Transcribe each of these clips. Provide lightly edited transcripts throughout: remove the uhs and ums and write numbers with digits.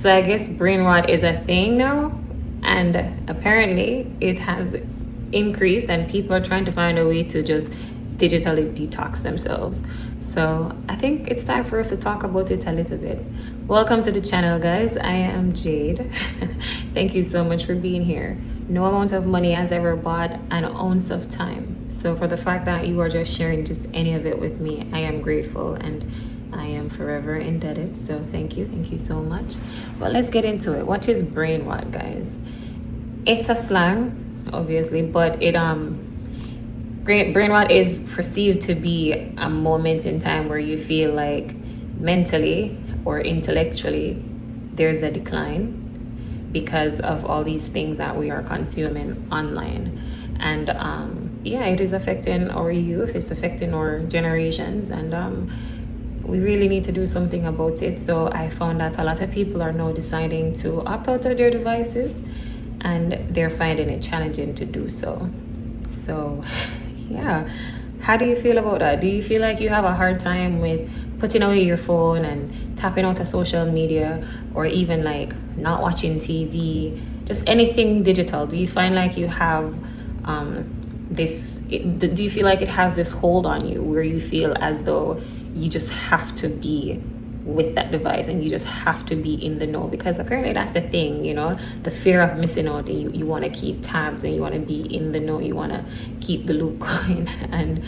So I guess brain rot is a thing now, and apparently it has increased, and people are trying to find a way to just digitally detox themselves. So I think it's time for us to talk about it a little bit. Welcome to the channel, guys. I am Jade. Thank you so much for being here. No amount of money has ever bought an ounce of time. So for the fact that you are just sharing just any of it with me, I am grateful, and I am forever indebted. So thank you so much. But let's get into it. What is brain rot, guys? It's a slang, obviously, but brain rot is perceived to be a moment in time where you feel like mentally or intellectually there's a decline because of all these things that we are consuming online. And yeah, it is affecting our youth, it's affecting our generations, and we really need to do something about it. So I found that a lot of people are now deciding to opt out of their devices, and they're finding it challenging to do so. So yeah, how do you feel about that? Do you feel like you have a hard time with putting away your phone and tapping out of social media, or even like not watching TV, just anything digital? Do you find like you have do you feel like it has this hold on you where you feel as though you just have to be with that device and you just have to be in the know? Because apparently that's the thing, you know, the fear of missing out, and you want to keep tabs and you want to be in the know, you want to keep the loop going. And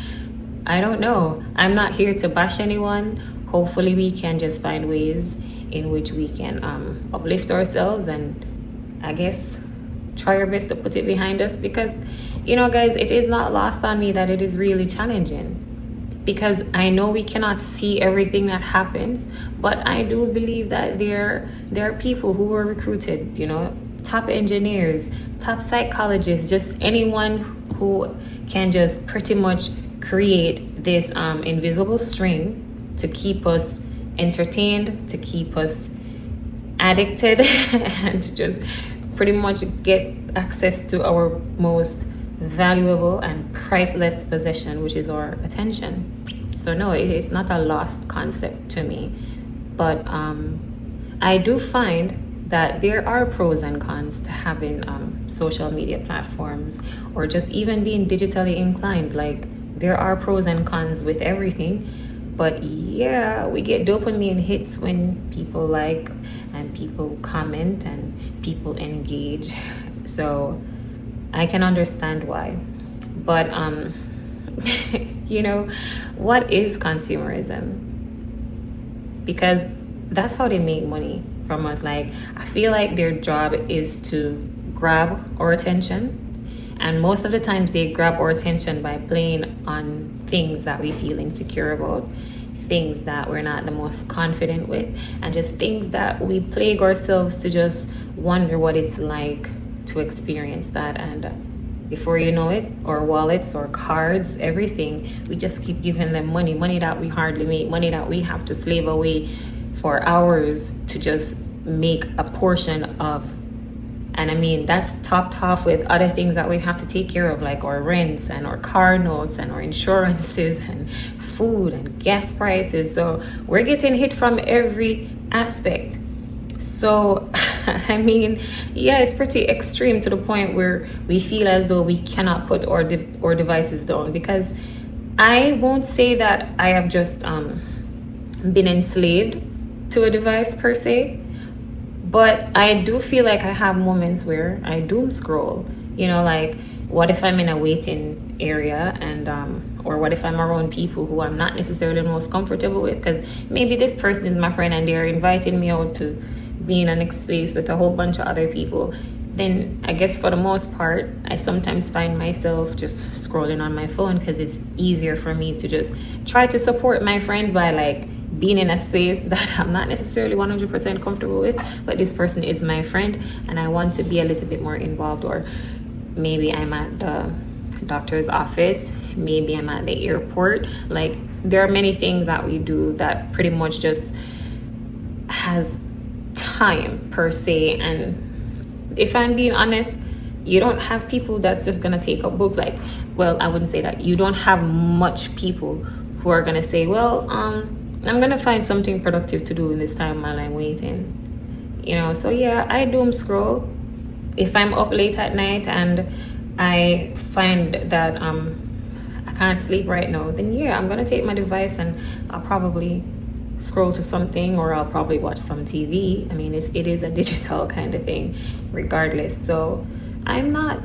I don't know, I'm not here to bash anyone. Hopefully we can just find ways in which we can uplift ourselves, and I guess try our best to put it behind us. Because, you know, guys, it is not lost on me that it is really challenging, because I know we cannot see everything that happens, but I do believe that there are people who were recruited, you know, top engineers, top psychologists, just anyone who can just pretty much create this invisible string to keep us entertained, to keep us addicted, and to just pretty much get access to our most valuable and priceless possession, which is our attention. So no, it's not a lost concept to me, but I do find that there are pros and cons to having social media platforms, or just even being digitally inclined. Like, there are pros and cons with everything. But yeah, we get dopamine hits when people like, and people comment, and people engage. So I can understand why. But you know, what is consumerism? Because that's how they make money from us. Like, I feel like their job is to grab our attention, and most of the times they grab our attention by playing on things that we feel insecure about, things that we're not the most confident with, and just things that we plague ourselves to just wonder what it's like to experience that. And before you know it, our wallets, our cards, everything, we just keep giving them money that we hardly make, money that we have to slave away for hours to just make a portion of. And I mean, that's topped off with other things that we have to take care of, like our rents and our car notes and our insurances and food and gas prices. So we're getting hit from every aspect. So I mean, yeah, it's pretty extreme to the point where we feel as though we cannot put our devices down. Because I won't say that I have just been enslaved to a device per se, but I do feel like I have moments where I doom scroll. You know, like, what if I'm in a waiting area, and or what if I'm around people who I'm not necessarily the most comfortable with? Because maybe this person is my friend and they're inviting me out to be in a next space with a whole bunch of other people. Then I guess for the most part, I sometimes find myself just scrolling on my phone, because it's easier for me to just try to support my friend by like being in a space that I'm not necessarily 100% comfortable with, but this person is my friend and I want to be a little bit more involved. Or maybe I'm at the doctor's office, maybe I'm at the airport. Like, there are many things that we do that pretty much just has time per se. And if I'm being honest, you don't have people that's just gonna take up books. Like, well, I wouldn't say that. You don't have much people who are gonna say, well, I'm gonna find something productive to do in this time while I'm waiting. So yeah, I doom scroll. If I'm up late at night and I find that I can't sleep right now, then yeah, I'm gonna take my device and I'll probably scroll to something, or I'll probably watch some TV. I mean, it is a digital kind of thing regardless. So I'm not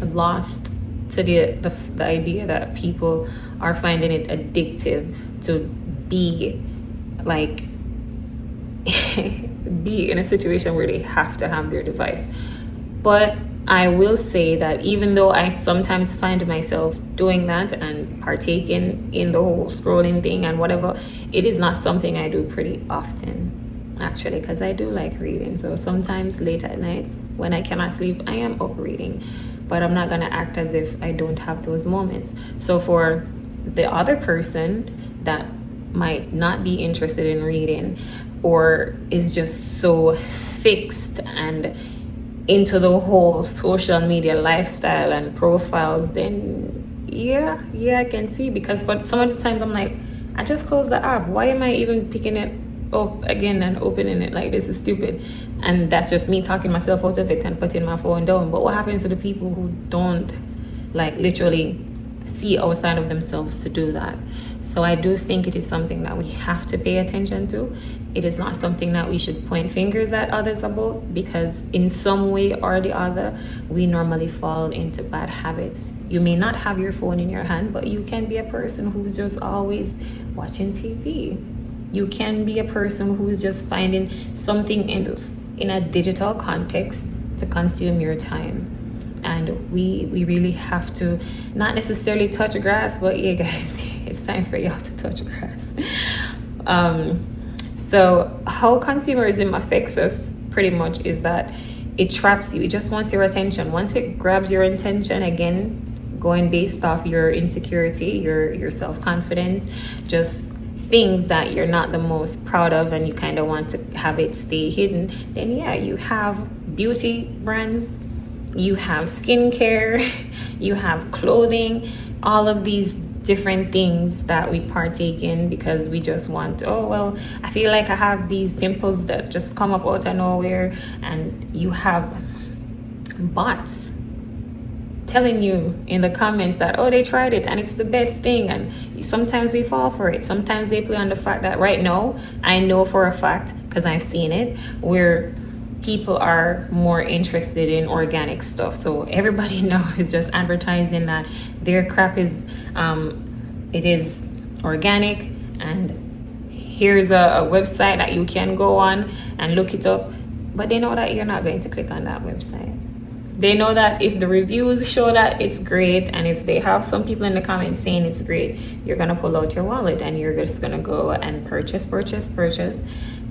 lost to the idea that people are finding it addictive to be like be in a situation where they have to have their device. But I will say that even though I sometimes find myself doing that and partaking in the whole scrolling thing and whatever, it is not something I do pretty often, actually, because I do like reading. So sometimes late at nights when I cannot sleep, I am up reading, but I'm not going to act as if I don't have those moments. So for the other person that might not be interested in reading, or is just so fixed and into the whole social media lifestyle and profiles, then yeah, I can see. Because for some of the times I'm like, I just closed the app. Why am I even picking it up again and opening it? Like, this is stupid. And that's just me talking myself out of it and putting my phone down. But what happens to the people who don't like literally see outside of themselves to do that? So I do think it is something that we have to pay attention to. It is not something that we should point fingers at others about, because in some way or the other, we normally fall into bad habits. You may not have your phone in your hand, but you can be a person who's just always watching TV. You can be a person who's just finding something in a digital context to consume your time. And we really have to not necessarily touch grass, but yeah, guys, it's time for y'all to touch grass. So how consumerism affects us pretty much is that it traps you. It just wants your attention. Once it grabs your attention, again, going based off your insecurity, your self-confidence, just things that you're not the most proud of and you kind of want to have it stay hidden, then yeah, you have beauty brands, you have skincare, you have clothing, all of these different things that we partake in because we just want, oh well, I feel like I have these pimples that just come up out of nowhere. And you have bots telling you in the comments that, oh, they tried it and it's the best thing. And sometimes we fall for it. Sometimes they play on the fact that right now, I know for a fact, because I've seen it, where people are more interested in organic stuff. So everybody now is just advertising that their crap is it is organic, and here's a website that you can go on and look it up. But they know that you're not going to click on that website. They know that if the reviews show that it's great, and if they have some people in the comments saying it's great, you're gonna pull out your wallet and you're just gonna go and purchase,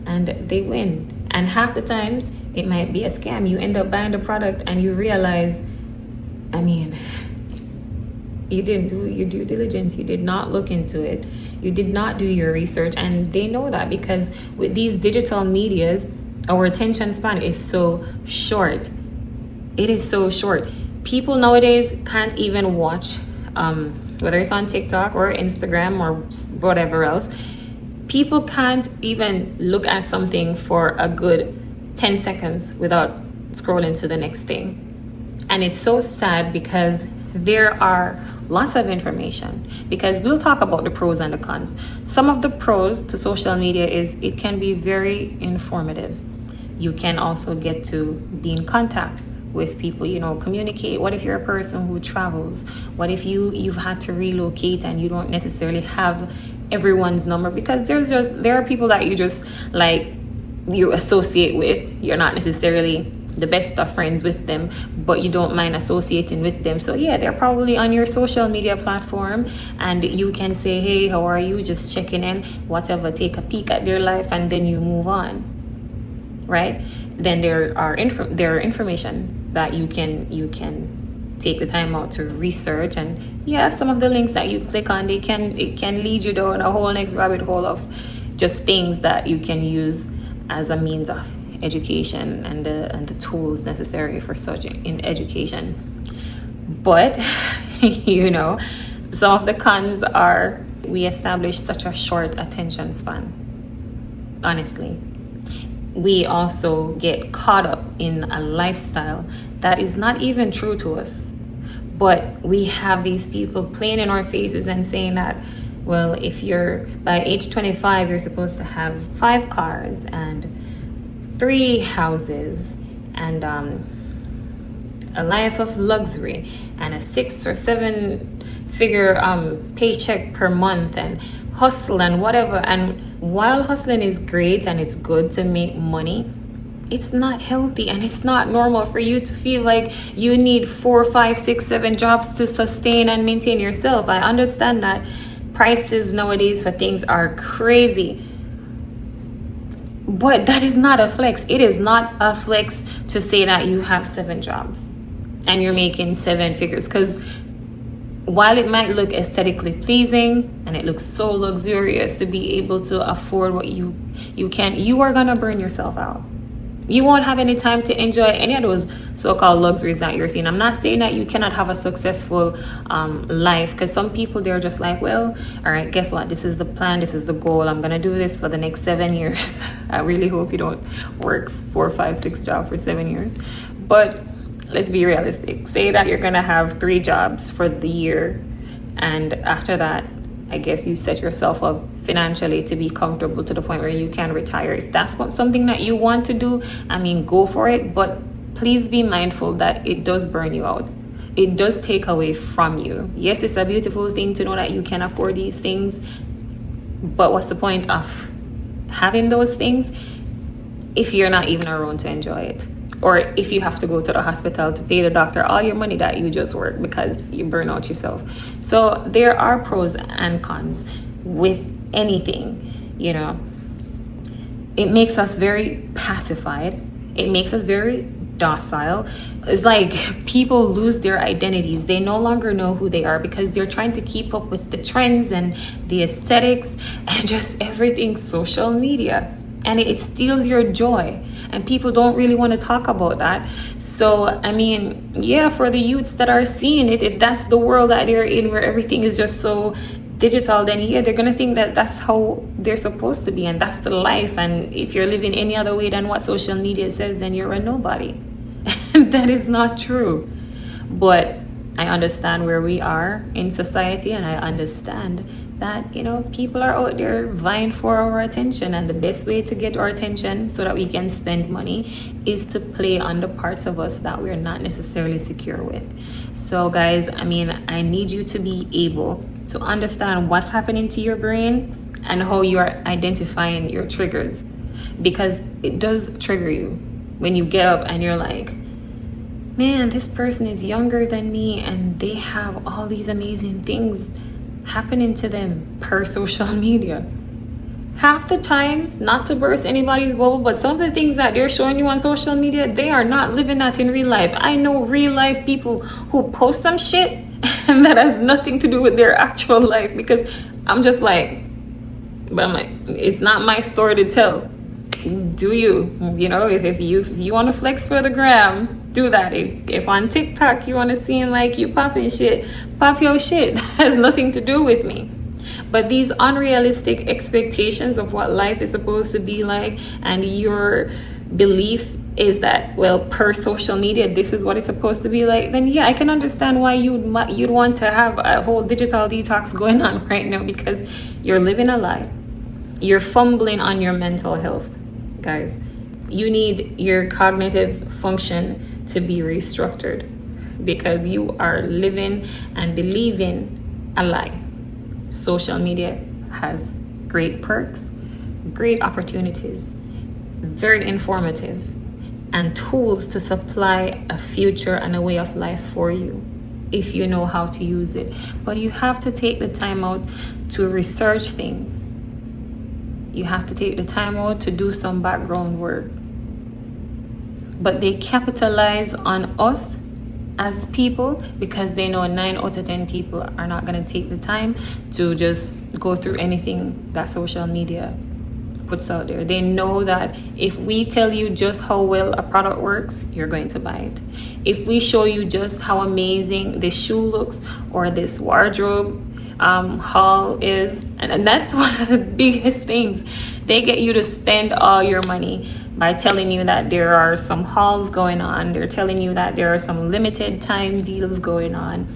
and they win. And half the times it might be a scam. You end up buying the product and you realize, I mean, you didn't do your due diligence. You did not look into it. You did not do your research. And they know that, because with these digital medias, our attention span is so short. It is so short. People nowadays can't even watch, whether it's on TikTok or Instagram or whatever else, people can't even look at something for a good 10 seconds without scrolling to the next thing. And it's so sad, because there are lots of information, because we'll talk about the pros and the cons. Some of the pros to social media is it can be very informative. You can also get to be in contact with people, communicate. What if you're a person who travels? What if you've had to relocate and you don't necessarily have everyone's number? Because there are people that you just like, you associate with. You're not necessarily the best of friends with them, but you don't mind associating with them. So yeah, they're probably on your social media platform, and you can say, hey, how are you? Just checking in, whatever, take a peek at their life, and then you move on, right? Then there are information that you can take the time out to research. And yeah, some of the links that you click on, it can lead you down a whole next rabbit hole of just things that you can use as a means of education and the tools necessary for such in education. But some of the cons are we establish such a short attention span. Honestly, we also get caught up in a lifestyle that is not even true to us. But we have these people playing in our faces and saying that, well, if you're by age 25, you're supposed to have 5 cars and 3 houses and a life of luxury and a 6 or 7 figure paycheck per month and hustle and whatever. And while hustling is great and it's good to make money, it's not healthy and it's not normal for you to feel like you need 4, 5, 6, 7 jobs to sustain and maintain yourself. I understand that prices nowadays for things are crazy, but that is not a flex. It is not a flex to say that you have 7 jobs and you're making 7 figures, because while it might look aesthetically pleasing and it looks so luxurious to be able to afford what you can, you are gonna burn yourself out. You won't have any time to enjoy any of those so-called luxuries that you're seeing. I'm not saying that you cannot have a successful life, because some people, they're just like, well, all right, guess what? This is the plan. This is the goal. I'm going to do this for the next 7 years. I really hope you don't work 4, 5, 6 jobs for 7 years. But let's be realistic. Say that you're going to have 3 jobs for the year. And after that, I guess you set yourself up financially to be comfortable to the point where you can retire. If that's something that you want to do, I mean, go for it. But please be mindful that it does burn you out. It does take away from you. Yes, it's a beautiful thing to know that you can afford these things. But what's the point of having those things if you're not even around to enjoy it? Or if you have to go to the hospital to pay the doctor all your money that you just worked because you burn out yourself. So there are pros and cons with anything, you know. It makes us very pacified. It makes us very docile. It's like people lose their identities. They no longer know who they are because they're trying to keep up with the trends and the aesthetics and just everything social media. And it steals your joy. And people don't really want to talk about that. So, I mean, yeah, for the youths that are seeing it, if that's the world that they're in where everything is just so digital, then yeah, they're going to think that that's how they're supposed to be. And that's the life. And if you're living any other way than what social media says, then you're a nobody. And that is not true. But I understand where we are in society, and I understand that, you know, people are out there vying for our attention, and the best way to get our attention so that we can spend money is to play on the parts of us that we're not necessarily secure with. So guys, I mean, I need you to be able to understand what's happening to your brain and how you are identifying your triggers, because it does trigger you when you get up and you're like, man, this person is younger than me and they have all these amazing things happening to them per social media. Half the times, not to burst anybody's bubble, but some of the things that they're showing you on social media, they are not living that in real life. I know real life people who post some shit and that has nothing to do with their actual life, because I'm just like, but I'm like, it's not my story to tell. Do you? You know, if you want to flex for the gram, do that. If on TikTok you want to seem like you popping shit, pop your shit. That has nothing to do with me. But these unrealistic expectations of what life is supposed to be like, and your belief is that, well, per social media, this is what it's supposed to be like, then yeah, I can understand why you'd want to have a whole digital detox going on right now, because you're living a lie. You're fumbling on your mental health, guys. You need your cognitive function to be restructured, because you are living and believing a lie. Social media has great perks, great opportunities, very informative, and tools to supply a future and a way of life for you if you know how to use it. But you have to take the time out to research things. You have to take the time out to do some background work. But they capitalize on us as people because they know 9 out of 10 people are not going to take the time to just go through anything that social media puts out there. They know that if we tell you just how well a product works, you're going to buy it. If we show you just how amazing this shoe looks or this wardrobe haul is, and that's one of the biggest things. They get you to spend all your money by telling you that there are some hauls going on. They're telling you that there are some limited time deals going on.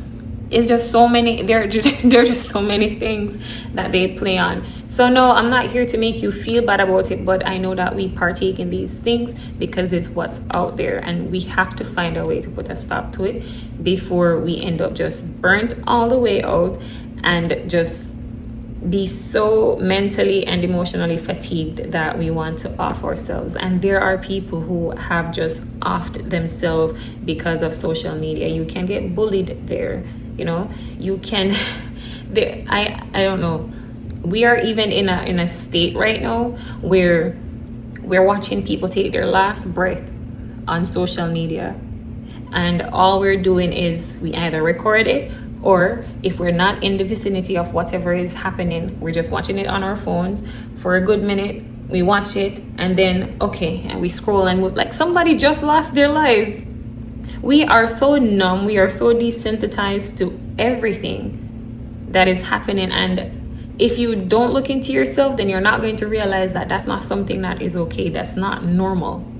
It's just so many, there are just so many things that they play on. So no, I'm not here to make you feel bad about it, but I know that we partake in these things because it's what's out there, and we have to find a way to put a stop to it before we end up just burnt all the way out and just be so mentally and emotionally fatigued that we want to off ourselves. And there are people who have just offed themselves because of social media. You can get bullied there, you know, you can I don't know, we are even in a state right now where we're watching people take their last breath on social media, and all we're doing is we either record it, or if we're not in the vicinity of whatever is happening, we're just watching it on our phones for a good minute. We watch it and then, okay, and we scroll and move like somebody just lost their lives. We are so numb. We are so desensitized to everything that is happening. And if you don't look into yourself, then you're not going to realize that that's not something that is okay. That's not normal.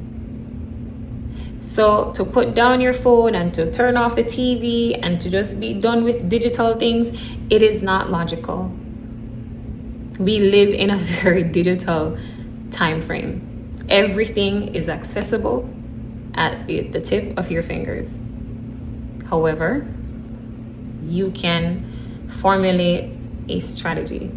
So to put down your phone and to turn off the TV and to just be done with digital things, it is not logical. We live in a very digital time frame. Everything is accessible at the tip of your fingers. However, you can formulate a strategy.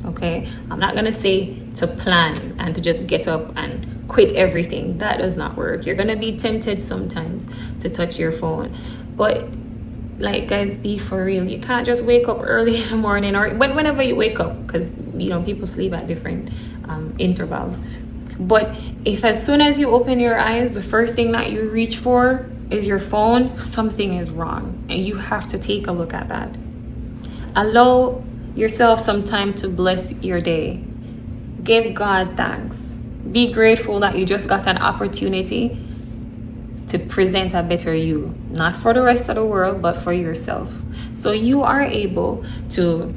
Okay, I'm not gonna say to plan and to just get up and quit everything. That does not work. You're gonna be tempted sometimes to touch your phone, but like, guys, be for real. You can't just wake up early in the morning or whenever you wake up, because you know people sleep at different intervals. But if as soon as you open your eyes, the first thing that you reach for is your phone, something is wrong, and you have to take a look at that. Allow yourself some time to bless your day. Give God thanks. Be grateful that you just got an opportunity to present a better you, not for the rest of the world, but for yourself. So you are able to,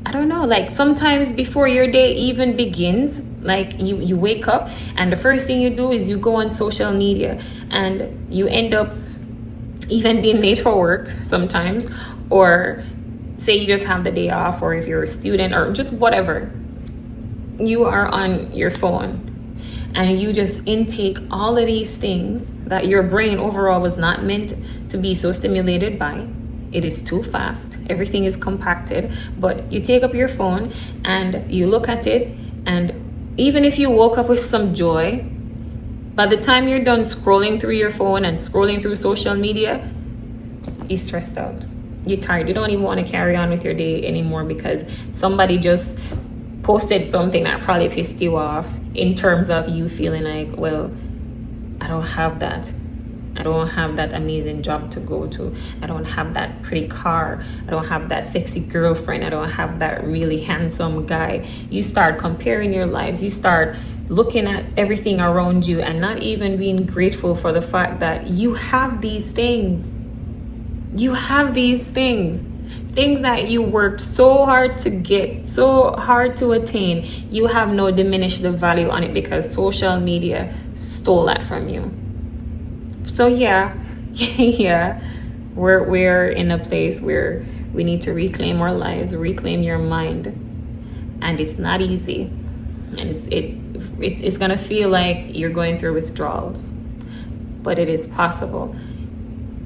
I don't know, like sometimes before your day even begins, like you wake up and the first thing you do is you go on social media, and you end up even being late for work sometimes, or say you just have the day off, or if you're a student or just whatever, you are on your phone and you just intake all of these things that your brain overall was not meant to be so stimulated by. It is too fast. Everything is compacted. But you take up your phone and you look at it, and even if you woke up with some joy, by the time you're done scrolling through your phone and scrolling through social media, you're stressed out. You're tired. You don't even want to carry on with your day anymore because somebody just posted something that probably pissed you off, in terms of you feeling like, well, I don't have that. I don't have that amazing job to go to. I don't have that pretty car. I don't have that sexy girlfriend. I don't have that really handsome guy. You start comparing your lives. You start looking at everything around you and not even being grateful for the fact that you have these things. You have these things that you worked so hard to get, so hard to attain. You have no diminished the value on it because social media stole that from you. So yeah, we're in a place where we need to reclaim our lives, reclaim your mind, and it's not easy, and it's gonna feel like you're going through withdrawals, but it is possible.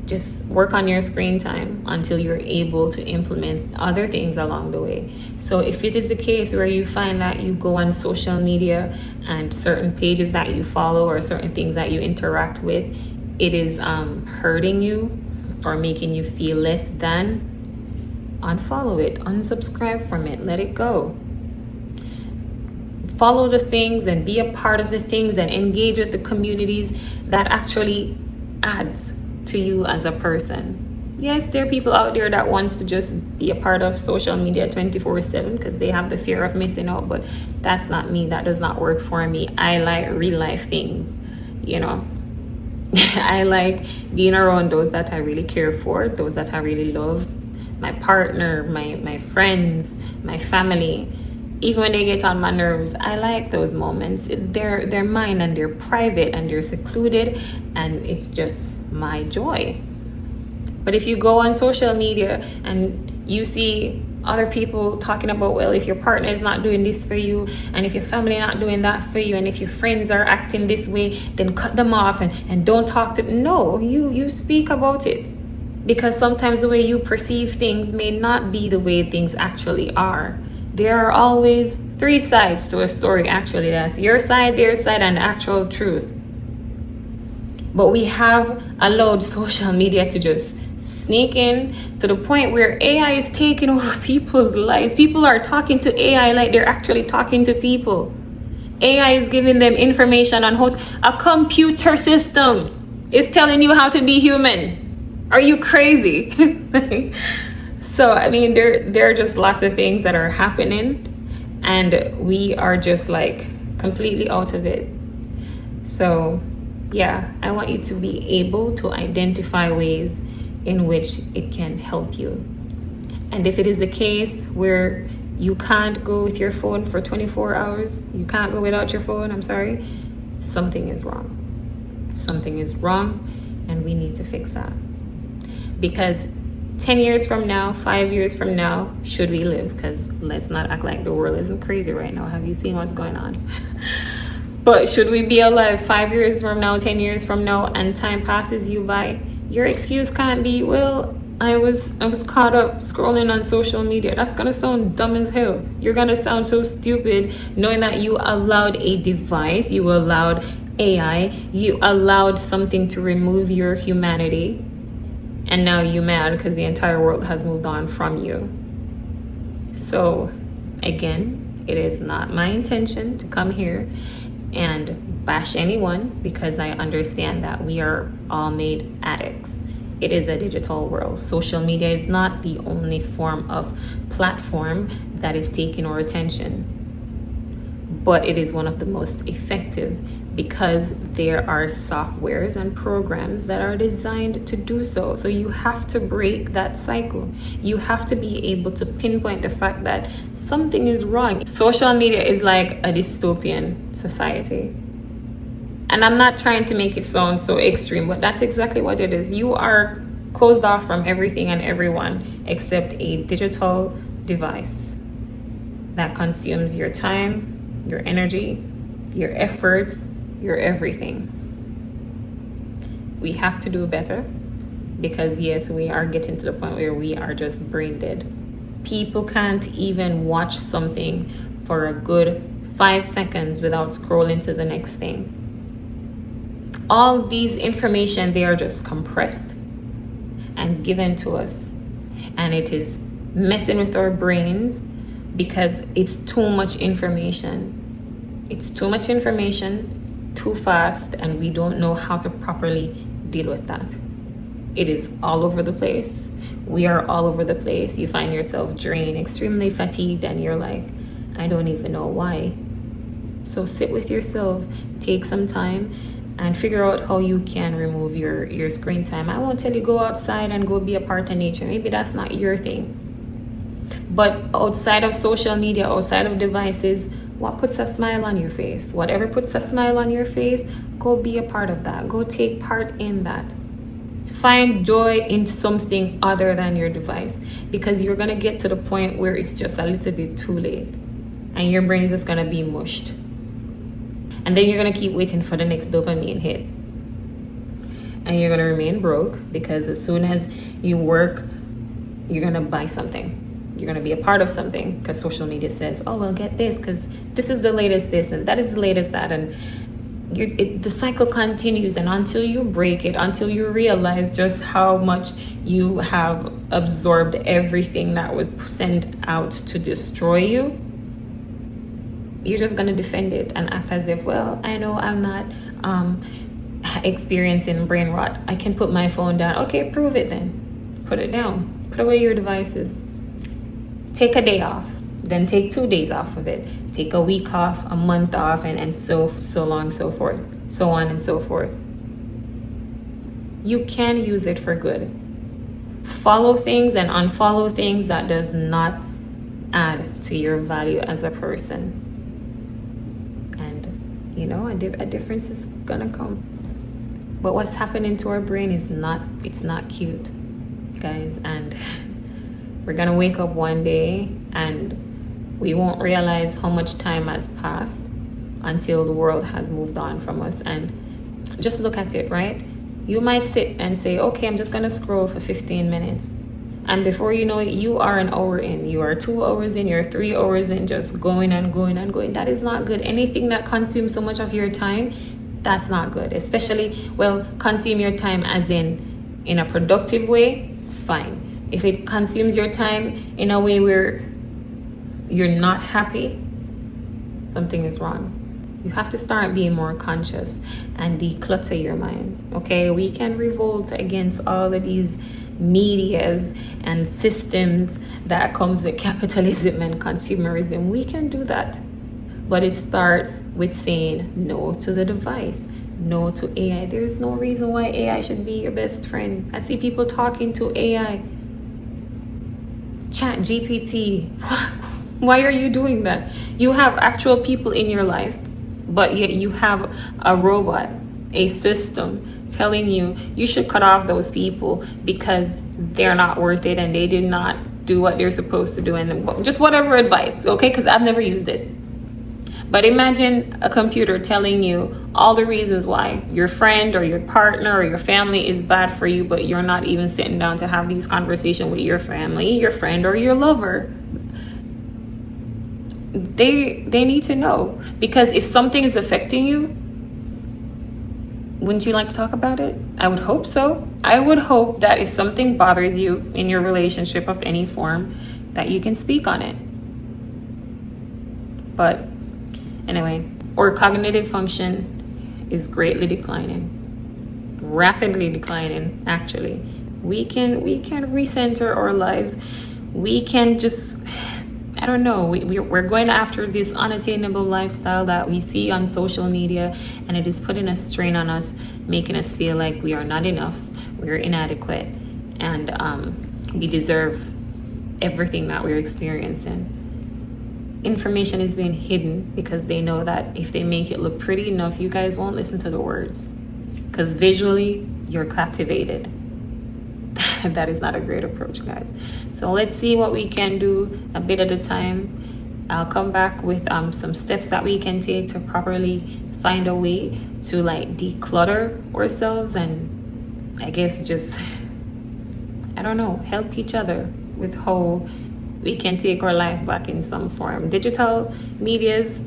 Just work on your screen time until you're able to implement other things along the way. So if it is the case where you find that you go on social media and certain pages that you follow or certain things that you interact with, it is hurting you or making you feel less than, unfollow it, unsubscribe from it, let it go. Follow the things and be a part of the things and engage with the communities that actually adds to you as a person. Yes, there are people out there that wants to just be a part of social media 24/7 because they have the fear of missing out, but that's not me. That does not work for me. I like real life things, you know. I like being around those that I really care for, those that I really love, my partner, my friends, my family. Even when they get on my nerves, I like those moments. They're mine, and they're private, and they're secluded, and it's just my joy. But if you go on social media and you see other people talking about, well, if your partner is not doing this for you, and if your family not doing that for you, and if your friends are acting this way, then cut them off and don't talk to them. No, you speak about it, because sometimes the way you perceive things may not be the way things actually are. There are always three sides to a story, actually. That's your side, their side, and actual truth. But we have allowed social media to just sneak in to the point where AI is taking over people's lives. People are talking to AI like they're actually talking to people. AI is giving them information on how a computer system is telling you how to be human. Are you crazy? So, I mean, there are just lots of things that are happening, and we are just like completely out of it. So, yeah, I want you to be able to identify ways in which it can help you. And if it is a case where you can't go with your phone for 24 hours, you can't go without your phone, I'm sorry, something is wrong. Something is wrong, and we need to fix that. Because 10 years from now, 5 years from now, should we live? Because let's not act like the world isn't crazy right now. Have you seen what's going on? But should we be alive 5 years from now, 10 years from now, and time passes you by? Your excuse can't be, well, I was caught up scrolling on social media. That's gonna sound dumb as hell. You're gonna sound so stupid knowing that you allowed a device, you allowed AI, you allowed something to remove your humanity, and now you're mad because the entire world has moved on from you. So, again, it is not my intention to come here and bash anyone, because I understand that we are all made addicts. It is a digital world. Social media is not the only form of platform that is taking our attention, but it is one of the most effective, because there are softwares and programs that are designed to do so. So you have to break that cycle. You have to be able to pinpoint the fact that something is wrong. Social media is like a dystopian society. And I'm not trying to make it sound so extreme, but that's exactly what it is. You are closed off from everything and everyone except a digital device that consumes your time, your energy, your efforts, your everything. We have to do better, because yes, we are getting to the point where we are just brain dead. People can't even watch something for a good 5 seconds without scrolling to the next thing. All these information, they are just compressed and given to us, and it is messing with our brains because it's too much information. It's too much information, too fast, and we don't know how to properly deal with that. It is all over the place. We are all over the place. You find yourself drained, extremely fatigued, and you're like, I don't even know why. So sit with yourself, take some time, and figure out how you can remove your screen time. I won't tell you go outside and go be a part of nature. Maybe that's not your thing. But outside of social media, outside of devices, what puts a smile on your face? Whatever puts a smile on your face, go be a part of that. Go take part in that. Find joy in something other than your device, because you're going to get to the point where it's just a little bit too late and your brain is just going to be mushed. And then you're going to keep waiting for the next dopamine hit. And you're going to remain broke, because as soon as you work, you're going to buy something. You're going to be a part of something, because social media says, oh, well, get this, because this is the latest this, and that is the latest that. And the cycle continues. And until you break it, until you realize just how much you have absorbed everything that was sent out to destroy you, you're just going to defend it and act as if, well, I know I'm not experiencing brain rot. I can put my phone down. Okay, prove it then. Put it down. Put away your devices. Take a day off. Then take 2 days off of it. Take a week off, a month off, and so on and so forth. So on and so forth. You can use it for good. Follow things and unfollow things that does not add to your value as a person. And a difference is gonna come. But what's happening to our brain is not cute, guys. And we're gonna wake up one day and we won't realize how much time has passed until the world has moved on from us. And just look at it, right? You might sit and say, okay, I'm just gonna scroll for 15 minutes. And before you know it, you are an hour in, you are 2 hours in, you're 3 hours in, just going and going and going. That is not good. Anything that consumes so much of your time, that's not good. Especially, consume your time as in a productive way, fine. If it consumes your time in a way where you're not happy, something is wrong. You have to start being more conscious and declutter your mind, okay? We can revolt against all of these medias and systems that comes with capitalism and consumerism. We can do that. But it starts with saying no to the device, no to AI. There's no reason why AI should be your best friend. I see people talking to AI. Chat GPT. Why are you doing that? You have actual people in your life, but yet you have a robot, a system telling you should cut off those people because they're not worth it and they did not do what they're supposed to do, and just whatever advice, okay? Because I've never used it. But imagine a computer telling you all the reasons why your friend or your partner or your family is bad for you, but you're not even sitting down to have these conversations with your family, your friend, or your lover. They need to know, because if something is affecting you, wouldn't you like to talk about it? I would hope so. I would hope that if something bothers you in your relationship of any form, that you can speak on it. But anyway, our cognitive function is greatly declining, rapidly declining, actually. We can recenter our lives. We can just, I don't know, we're going after this unattainable lifestyle that we see on social media, and it is putting a strain on us, making us feel like we are not enough, we're inadequate, and we deserve everything that we're experiencing. Information is being hidden because they know that if they make it look pretty enough, you guys won't listen to the words, because visually you're captivated. That is not a great approach, guys. So let's see what we can do a bit at a time. I'll come back with some steps that we can take to properly find a way to declutter ourselves, and I guess just, I don't know, help each other with how we can take our life back in some form. Digital medias,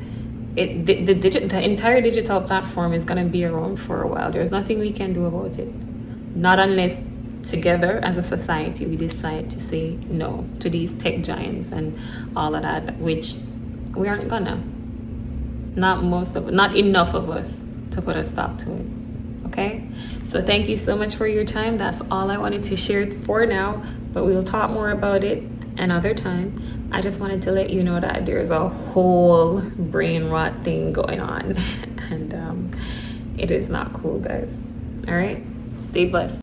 the entire digital platform is going to be around for a while. There's nothing we can do about it, not unless together as a society we decide to say no to these tech giants and all of that, which we aren't gonna. Not enough of us to put a stop to it. Okay, so thank you so much for your time. That's all I wanted to share for now, but we'll talk more about it another time. I just wanted to let you know that there's a whole brain rot thing going on and it is not cool, guys. All right, stay blessed.